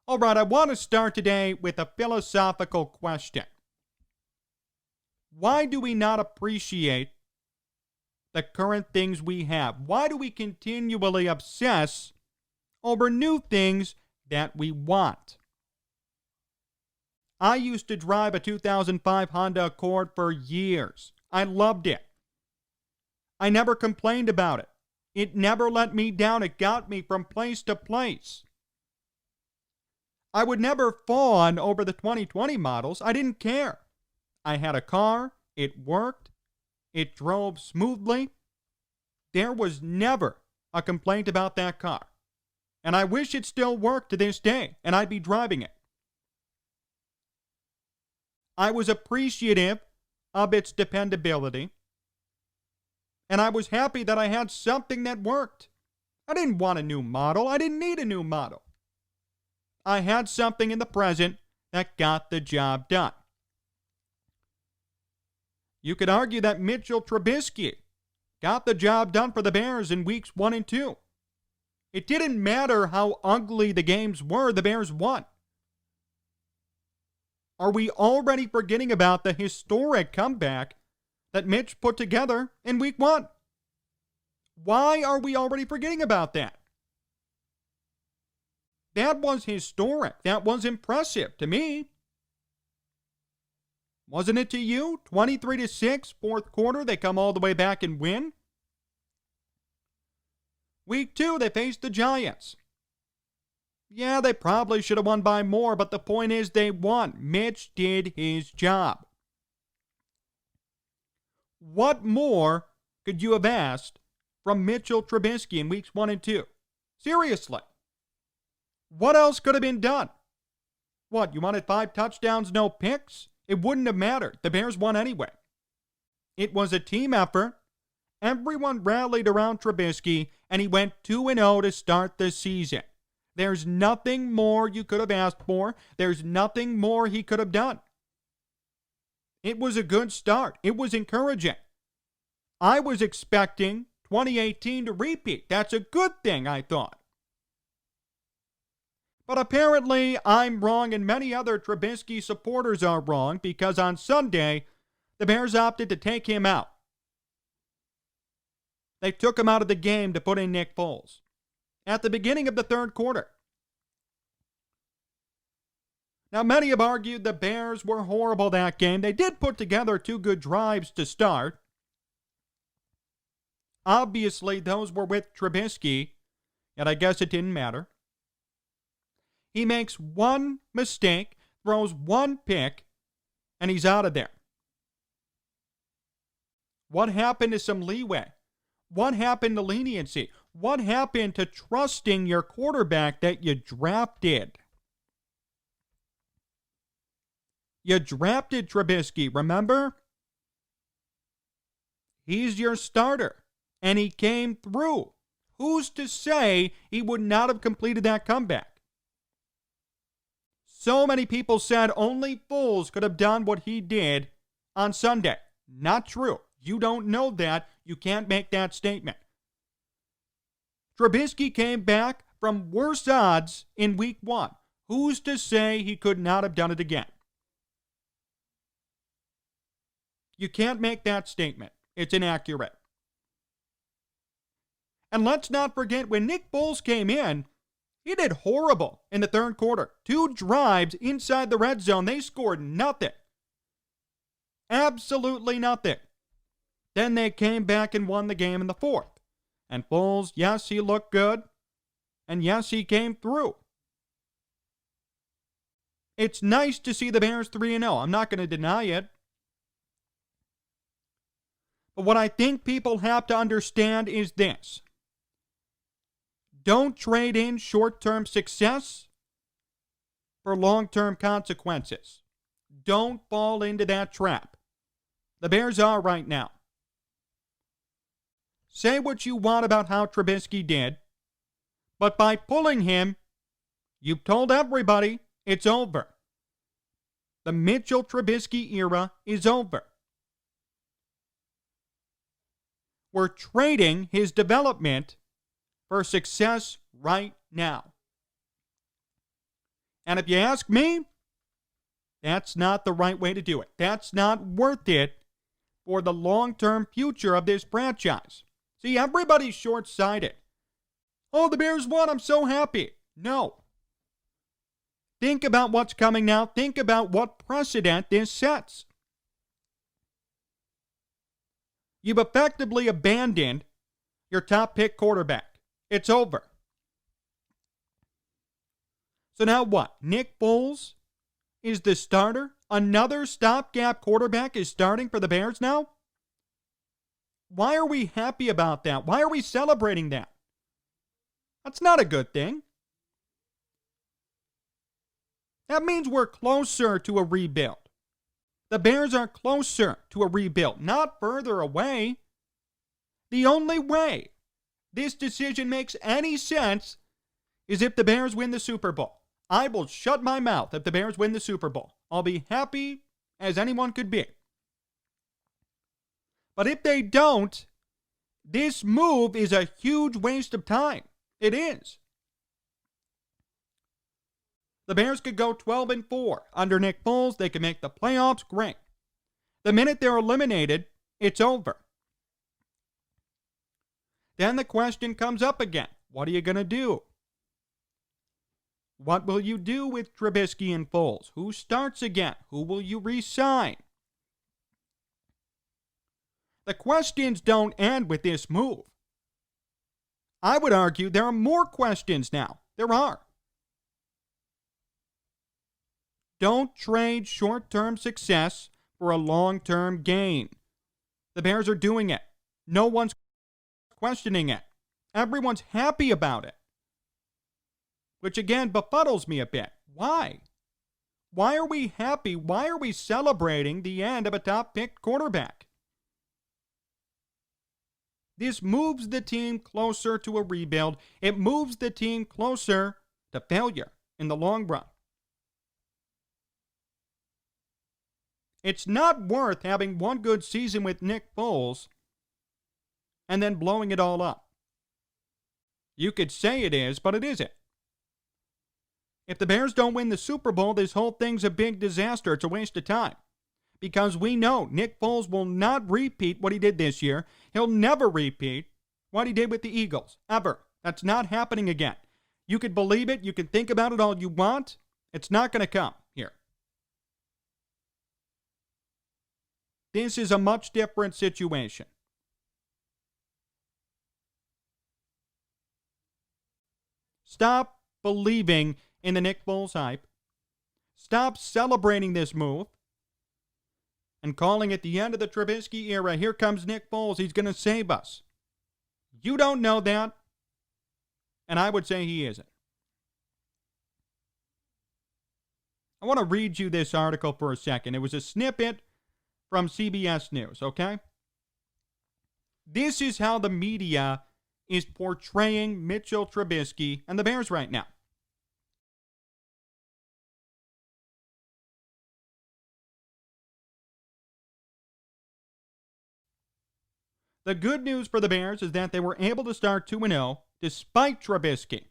All right, I want to start today with a philosophical question. Why do we not appreciate the current things we have? Why do we continually obsess over new things that we want? I used to drive a 2005 Honda Accord for years. I loved it. I never complained about it. It never let me down. It got me from place to place. I would never fawn over the 2020 models. I didn't care. I had a car. It worked. It drove smoothly. There was never a complaint about that car. And I wish it still worked to this day, and I'd be driving it. I was appreciative of its dependability, and I was happy that I had something that worked. I didn't want a new model. I didn't need a new model. I had something in the present that got the job done. You could argue that Mitchell Trubisky got the job done for the Bears in weeks 1 and 2. It didn't matter how ugly the games were, the Bears won. Are we already forgetting about the historic comeback that Mitch put together in week 1? Why are we already forgetting about that? That was historic. That was impressive to me. Wasn't it to you? 23-6, fourth quarter, they come all the way back and win. Week 2, they faced the Giants. Yeah, they probably should have won by more, but the point is they won. Mitch did his job. What more could you have asked from Mitchell Trubisky in weeks 1 and 2? Seriously. What else could have been done? What, you wanted 5 touchdowns, no picks? It wouldn't have mattered. The Bears won anyway. It was a team effort. Everyone rallied around Trubisky, and he went 2-0 to start the season. There's nothing more you could have asked for. There's nothing more he could have done. It was a good start. It was encouraging. I was expecting 2018 to repeat. That's a good thing, I thought. But apparently, I'm wrong, and many other Trubisky supporters are wrong, because on Sunday, the Bears opted to take him out. They took him out of the game to put in Nick Foles at the beginning of the third quarter. Now, many have argued the Bears were horrible that game. They did put together 2 good drives to start. Obviously, those were with Trubisky, yet I guess it didn't matter. He makes one mistake, throws one pick, and he's out of there. What happened to some leeway? What happened to leniency? What happened to trusting your quarterback that you drafted? You drafted Trubisky, remember? He's your starter, and he came through. Who's to say he would not have completed that comeback? So many people said only Foles could have done what he did on Sunday. Not true. You don't know that. You can't make that statement. Trubisky came back from worse odds in week 1. Who's to say he could not have done it again? You can't make that statement. It's inaccurate. And let's not forget, when Nick Foles came in, he did horrible in the third quarter. 2 drives inside the red zone. They scored nothing. Absolutely nothing. Then they came back and won the game in the fourth. And Foles, yes, he looked good. And yes, he came through. It's nice to see the Bears 3-0. I'm not going to deny it. But what I think people have to understand is this. Don't trade in short-term success for long-term consequences. Don't fall into that trap. The Bears are right now. Say what you want about how Trubisky did, but by pulling him, you've told everybody it's over. The Mitchell Trubisky era is over. We're trading his development for success right now. And if you ask me, that's not the right way to do it. That's not worth it for the long-term future of this franchise. See, everybody's short-sighted. Oh, the Bears won. I'm so happy. No. Think about what's coming now. Think about what precedent this sets. You've effectively abandoned your top pick quarterback. It's over. So now what? Nick Foles is the starter? Another stopgap quarterback is starting for the Bears now? Why are we happy about that? Why are we celebrating that? That's not a good thing. That means we're closer to a rebuild. The Bears are closer to a rebuild, not further away. The only way this decision makes any sense is if the Bears win the Super Bowl. I will shut my mouth if the Bears win the Super Bowl. I'll be happy as anyone could be. But if they don't, this move is a huge waste of time. It is. The Bears could go 12-4 under Nick Foles. They could make the playoffs. Great. The minute they're eliminated, it's over. Then the question comes up again. What are you going to do? What will you do with Trubisky and Foles? Who starts again? Who will you re-sign? The questions don't end with this move. I would argue there are more questions now. There are. Don't trade short-term success for a long-term gain. The Bears are doing it. No one's questioning it. Everyone's happy about it. Which again befuddles me a bit. Why? Why are we happy? Why are we celebrating the end of a top-picked quarterback? This moves the team closer to a rebuild. It moves the team closer to failure in the long run. It's not worth having one good season with Nick Foles and then blowing it all up. You could say it is, but it isn't. If the Bears don't win the Super Bowl, this whole thing's a big disaster. It's a waste of time. Because we know Nick Foles will not repeat what he did this year. He'll never repeat what he did with the Eagles. Ever. That's not happening again. You could believe it. You can think about it all you want. It's not going to come here. This is a much different situation. Stop believing in the Nick Foles hype. Stop celebrating this move and calling it the end of the Trubisky era. Here comes Nick Foles. He's going to save us. You don't know that, and I would say he isn't. I want to read you this article for a second. It was a snippet from CBS News, okay? This is how the media is portraying Mitchell Trubisky and the Bears right now. The good news for the Bears is that they were able to start 2-0 despite Trubisky.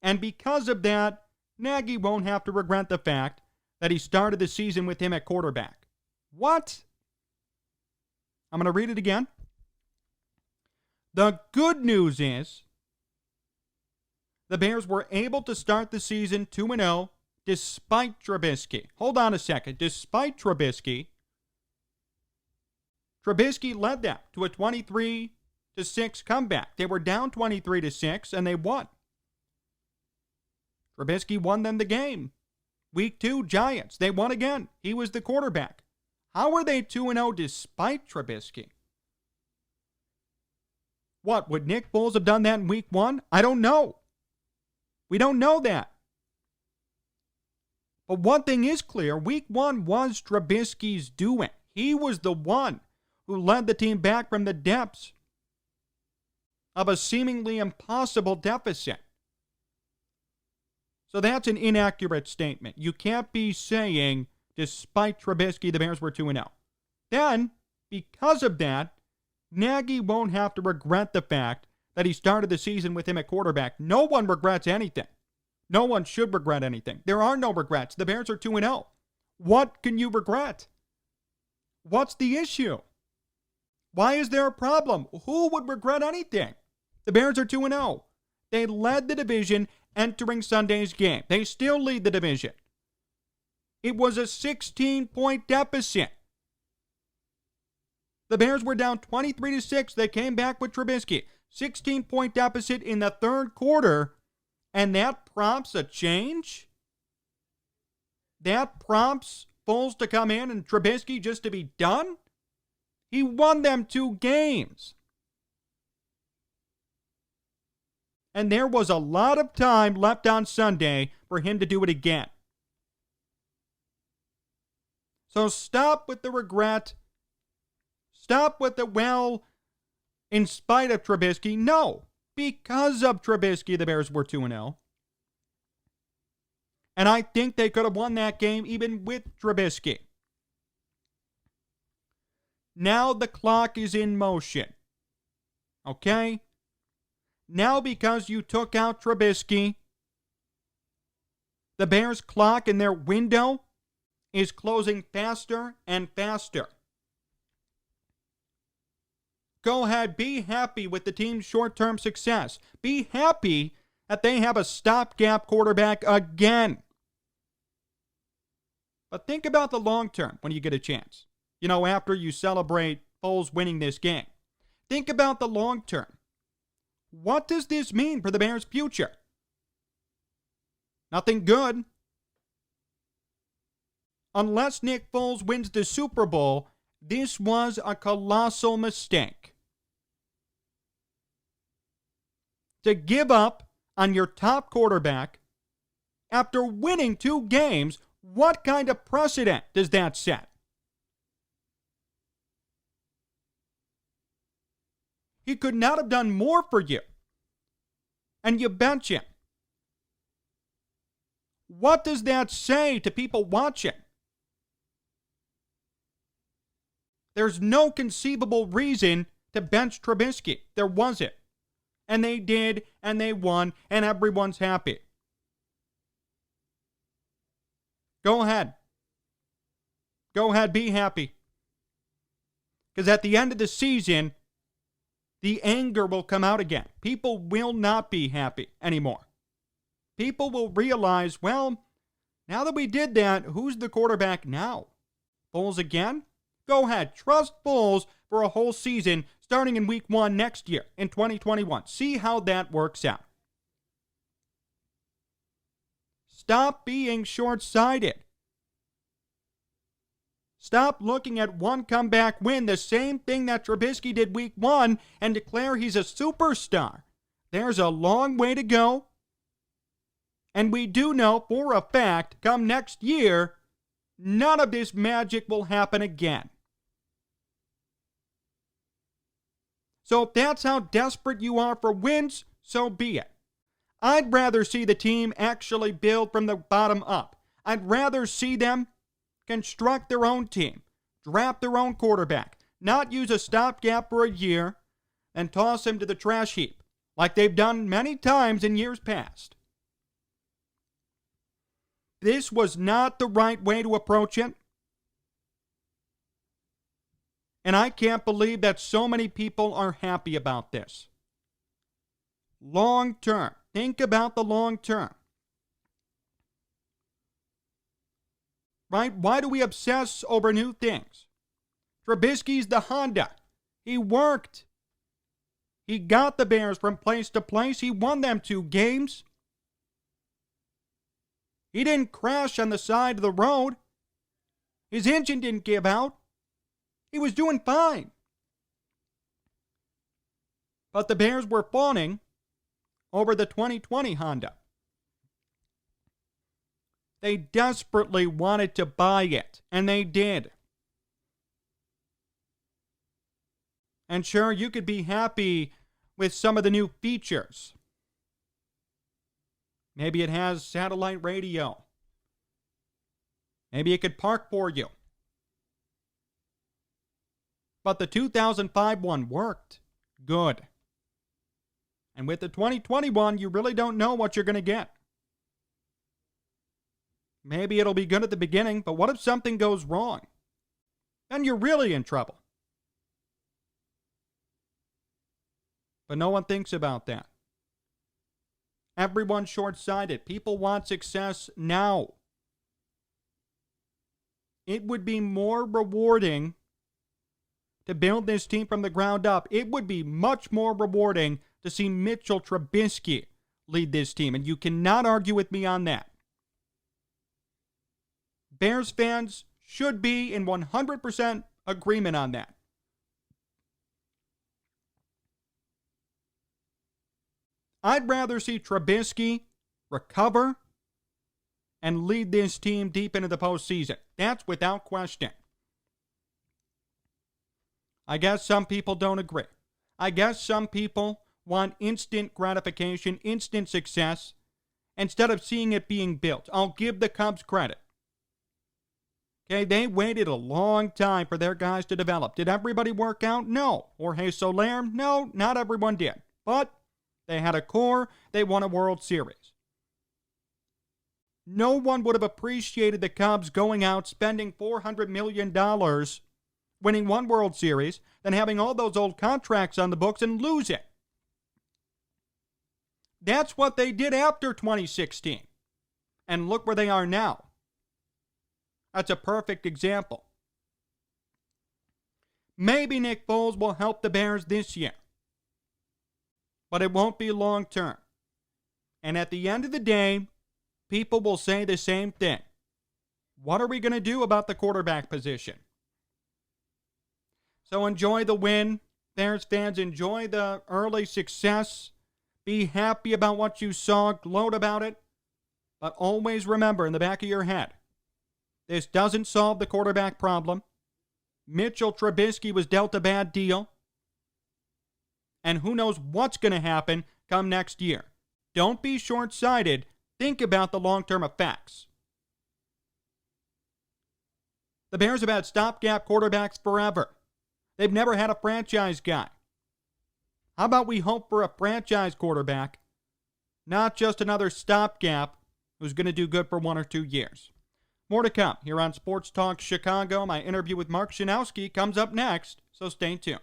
And because of that, Nagy won't have to regret the fact that he started the season with him at quarterback. What? I'm going to read it again. The good news is the Bears were able to start the season 2-0 despite Trubisky. Hold on a second. Despite Trubisky, Trubisky led them to a 23-6 comeback. They were down 23-6 and they won. Trubisky won them the game. Week 2, Giants. They won again. He was the quarterback. How are they 2-0 despite Trubisky? What, would Nick Foles have done that in week 1? I don't know. We don't know that. But one thing is clear. Week 1 was Trubisky's doing. He was the one who led the team back from the depths of a seemingly impossible deficit. So that's an inaccurate statement. You can't be saying, despite Trubisky, the Bears were 2-0. Then, because of that, Nagy won't have to regret the fact that he started the season with him at quarterback. No one regrets anything. No one should regret anything. There are no regrets. The Bears are 2-0. What can you regret? What's the issue? Why is there a problem? Who would regret anything? The Bears are 2-0. They led the division entering Sunday's game. They still lead the division. It was a 16-point deficit. The Bears were down 23-6. They came back with Trubisky. 16-point deficit in the third quarter. And that prompts a change? That prompts Foles to come in and Trubisky just to be done? He won them 2 games. And there was a lot of time left on Sunday for him to do it again. So stop with the regret. Stop with the, well, in spite of Trubisky. No, because of Trubisky, the Bears were 2-0. And I think they could have won that game even with Trubisky. Now the clock is in motion. Okay? Now because you took out Trubisky, the Bears' clock in their window is closing faster and faster. Go ahead, be happy with the team's short-term success. Be happy that they have a stopgap quarterback again. But think about the long term when you get a chance. You know, after you celebrate Foles winning this game. Think about the long term. What does this mean for the Bears' future? Nothing good. Unless Nick Foles wins the Super Bowl, this was a colossal mistake. To give up on your top quarterback after winning 2 games, what kind of precedent does that set? He could not have done more for you. And you bench him. What does that say to people watching? There's no conceivable reason to bench Trubisky. There wasn't. And they did, and they won, and everyone's happy. Go ahead. Go ahead, be happy. Because at the end of the season, the anger will come out again. People will not be happy anymore. People will realize, well, now that we did that, who's the quarterback now? Foles again? Go ahead, trust Foles for a whole season starting in week 1 next year in 2021. See how that works out. Stop being short-sighted. Stop looking at one comeback win, the same thing that Trubisky did week 1, and declare he's a superstar. There's a long way to go. And we do know for a fact, come next year, none of this magic will happen again. So if that's how desperate you are for wins, so be it. I'd rather see the team actually build from the bottom up. I'd rather see them construct their own team, draft their own quarterback, not use a stopgap for a year and toss him to the trash heap, like they've done many times in years past. This was not the right way to approach it. And I can't believe that so many people are happy about this. Long term. Think about the long term. Right? Why do we obsess over new things? Trubisky's the Honda. He worked. He got the Bears from place to place. He won them 2 games. He didn't crash on the side of the road. His engine didn't give out. He was doing fine. But the Bears were fawning over the 2020 Honda. They desperately wanted to buy it, and they did. And sure, you could be happy with some of the new features. Maybe it has satellite radio. Maybe it could park for you. But the 2005 one worked. Good. And with the 2021, you really don't know what you're going to get. Maybe it'll be good at the beginning, but what if something goes wrong? Then you're really in trouble. But no one thinks about that. Everyone's short-sighted. People want success now. It would be more rewarding to build this team from the ground up. It would be much more rewarding to see Mitchell Trubisky lead this team, and you cannot argue with me on that. Bears fans should be in 100% agreement on that. I'd rather see Trubisky recover and lead this team deep into the postseason. That's without question. I guess some people don't agree. I guess some people want instant gratification, instant success, instead of seeing it being built. I'll give the Cubs credit. Okay, they waited a long time for their guys to develop. Did everybody work out? No. Jorge Soler? No, not everyone did. But they had a core. They won a World Series. No one would have appreciated the Cubs going out, spending $400 million, winning one World Series, than having all those old contracts on the books and lose it. That's what they did after 2016. And look where they are now. That's a perfect example. Maybe Nick Foles will help the Bears this year, but it won't be long term. And at the end of the day, people will say the same thing. What are we going to do about the quarterback position? So enjoy the win. Bears fans, enjoy the early success. Be happy about what you saw. Gloat about it. But always remember in the back of your head, this doesn't solve the quarterback problem. Mitchell Trubisky was dealt a bad deal. And who knows what's going to happen come next year. Don't be short-sighted. Think about the long-term effects. The Bears have had stopgap quarterbacks forever. They've never had a franchise guy. How about we hope for a franchise quarterback, not just another stopgap who's going to do good for 1 or 2 years? More to come here on Sports Talk Chicago. My interview with Mark Schanowski comes up next, so stay tuned.